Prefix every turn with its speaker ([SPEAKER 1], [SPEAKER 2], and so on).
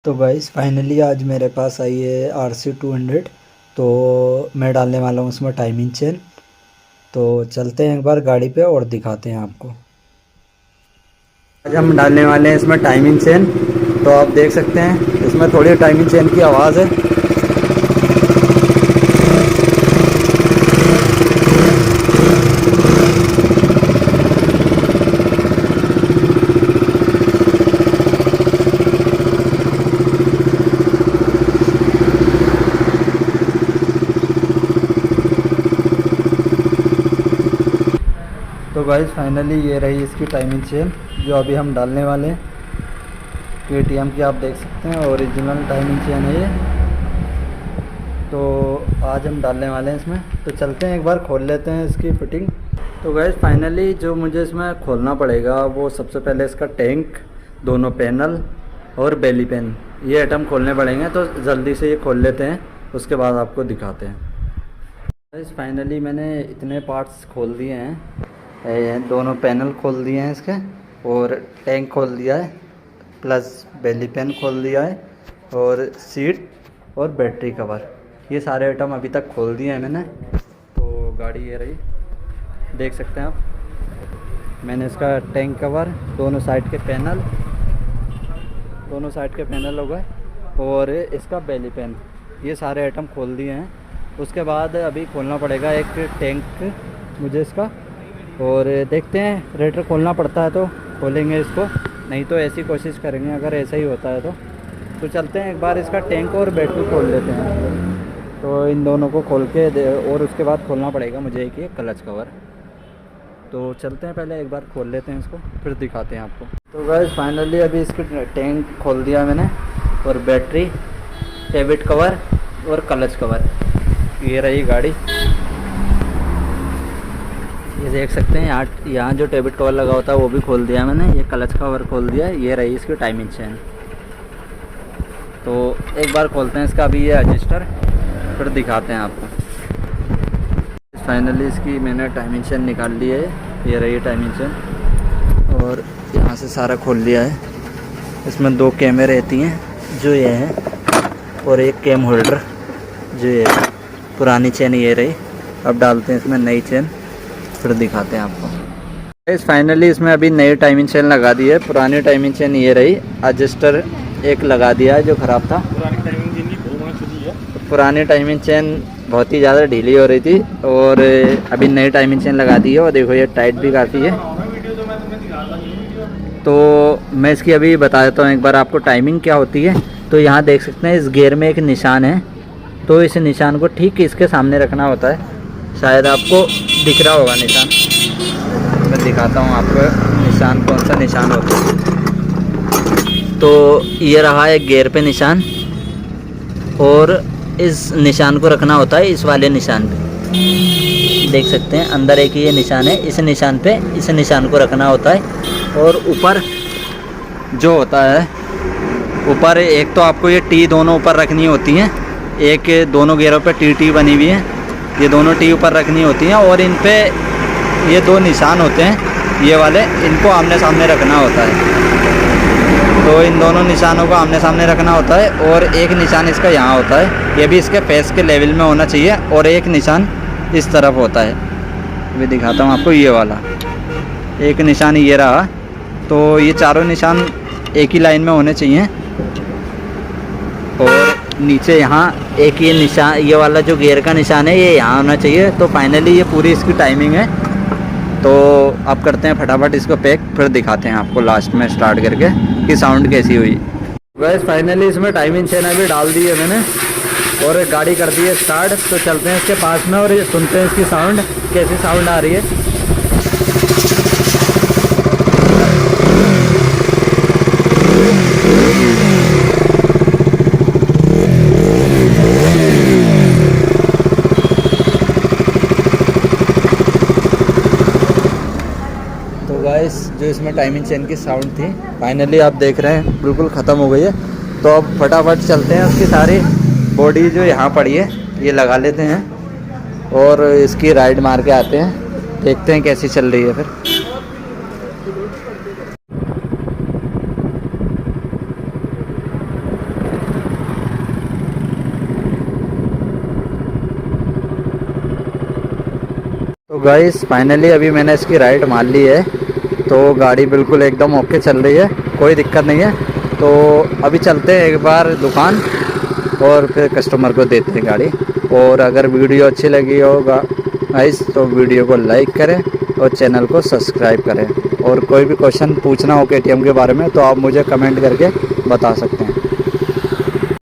[SPEAKER 1] तो guys finally आज मेरे पास आई है RC 200। तो मैं डालने वाला हूँ उसमें टाइमिंग चेन। तो चलते हैं एक बार गाड़ी पे और दिखाते हैं आपको। आज हम डालने वाले हैं इसमें टाइमिंग चेन। तो आप देख सकते हैं इसमें थोड़ी टाइमिंग चेन की आवाज़ है। तो गाइस फाइनली ये रही इसकी टाइमिंग चेन जो अभी हम डालने वाले हैं। KTM की आप देख सकते हैं ओरिजिनल टाइमिंग चेन है ये। तो आज हम डालने वाले हैं इसमें। तो चलते हैं एक बार खोल लेते हैं इसकी फिटिंग। तो गाइस फाइनली जो मुझे इसमें खोलना पड़ेगा वो सबसे पहले इसका टैंक, दोनों पैनल और बेली पेन, ये आइटम खोलने पड़ेंगे। तो जल्दी से ये खोल लेते हैं, उसके बाद आपको दिखाते हैं। गाइस फाइनली मैंने इतने पार्ट्स खोल दिए हैं। ये दोनों पैनल खोल दिए हैं इसके, और टैंक खोल दिया है, प्लस बेली पेन खोल दिया है, और सीट और बैटरी कवर, ये सारे आइटम अभी तक खोल दिए हैं मैंने। तो गाड़ी ये रही, देख सकते हैं आप। मैंने इसका टैंक कवर, दोनों साइड के पैनल हो गए, और इसका बेली पेन, ये सारे आइटम खोल दिए हैं। उसके बाद अभी खोलना पड़ेगा एक टैंक मुझे इसका, और देखते हैं रेटर खोलना पड़ता है तो खोलेंगे इसको, नहीं तो ऐसी कोशिश करेंगे अगर ऐसा ही होता है तो चलते हैं एक बार इसका टैंक और बैटरी खोल लेते हैं। तो इन दोनों को खोल के और उसके बाद खोलना पड़ेगा मुझे एक ये क्लच कवर। तो चलते हैं, पहले एक बार खोल लेते हैं इसको, फिर दिखाते हैं आपको। तो गाइस फाइनली अभी इसकी टैंक खोल दिया मैंने, और बैटरी, डेबिट कवर और क्लच कवर, ये रही गाड़ी। ये देख सकते हैं यहाँ जो डेबिट कवर लगा होता है वो भी खोल दिया मैंने, ये क्लच कवर खोल दिया, ये रही इसकी टाइमिंग चेन। तो एक बार खोलते हैं इसका अभी ये रजिस्टर, फिर दिखाते हैं आपको। फाइनली इसकी मैंने टाइमिंग चेन निकाल ली है, ये रही टाइमिंग चेन, और यहाँ से सारा खोल लिया है। इसमें 2 कैमरे रहती हैं जो ये हैं, और एक कैम होल्डर जो ये है। पुरानी चेन ये रही, अब डालते हैं इसमें नई चेन, फिर दिखाते हैं आपको। इस फाइनली इसमें अभी नई टाइमिंग चेन लगा दी है, पुरानी टाइमिंग चेन ये रही। एडजस्टर एक लगा दिया है जो ख़राब था। पुरानी टाइमिंग चेन बहुत ही ज़्यादा ढीली हो रही थी, और अभी नई टाइमिंग चेन लगा दी है, और देखो ये टाइट भी काफ़ी है। तो मैं इसकी अभी बता देता हूँ एक बार आपको टाइमिंग क्या होती है। तो यहाँ देख सकते हैं इस गियर में एक निशान है, तो इस निशान को ठीक इसके सामने रखना होता है। शायद आपको दिख रहा होगा निशान, मैं दिखाता हूँ आपको निशान, कौन सा निशान होता है। तो ये रहा है गियर पे निशान, और इस निशान को रखना होता है इस वाले निशान पे। देख सकते हैं अंदर एक ये निशान है, इस निशान पे इस निशान को रखना होता है। और ऊपर जो होता है, ऊपर एक तो आपको ये टी दोनों ऊपर रखनी होती हैं, एक दोनों गियरों पे टी बनी हुई है, ये दोनों टी ऊपर रखनी होती हैं, और इन पे ये 2 निशान होते हैं ये वाले, इनको आमने सामने रखना होता है। तो इन दोनों निशानों को आमने सामने रखना होता है, और एक निशान इसका यहाँ होता है, ये भी इसके फेस के लेवल में होना चाहिए, और एक निशान इस तरफ होता है। अभी दिखाता हूँ आपको, ये वाला एक निशान ये रहा। तो ये चारों निशान एक ही लाइन में होने चाहिए, और नीचे यहाँ एक ये निशान, ये वाला जो गियर का निशान है ये यहाँ होना चाहिए। तो फाइनली ये पूरी इसकी टाइमिंग है। तो अब करते हैं फटाफट इसको पैक, फिर दिखाते हैं आपको लास्ट में स्टार्ट करके कि साउंड कैसी हुई। वैसे फाइनली इसमें टाइमिंग चेन अभी डाल दी है मैंने, और गाड़ी कर दी है स्टार्ट। तो चलते हैं इसके पास में और सुनते हैं इसकी साउंड, कैसी साउंड आ रही है। तो गाइस जो इसमें टाइमिंग चेन की साउंड थी, फाइनली आप देख रहे हैं बिल्कुल ख़त्म हो गई है। तो अब फटाफट चलते हैं, उसकी सारी बॉडी जो यहाँ पड़ी है ये लगा लेते हैं, और इसकी राइड मार के आते हैं, देखते हैं कैसी चल रही है फिर। तो गाइस फाइनली अभी मैंने इसकी राइड मार ली है, तो गाड़ी बिल्कुल एकदम ओके चल रही है, कोई दिक्कत नहीं है। तो अभी चलते हैं एक बार दुकान और फिर कस्टमर को देते हैं गाड़ी। और अगर वीडियो अच्छी लगी हो गाइस तो वीडियो को लाइक करें और चैनल को सब्सक्राइब करें। और कोई भी क्वेश्चन पूछना हो KTM के बारे में तो आप मुझे कमेंट करके बता सकते हैं।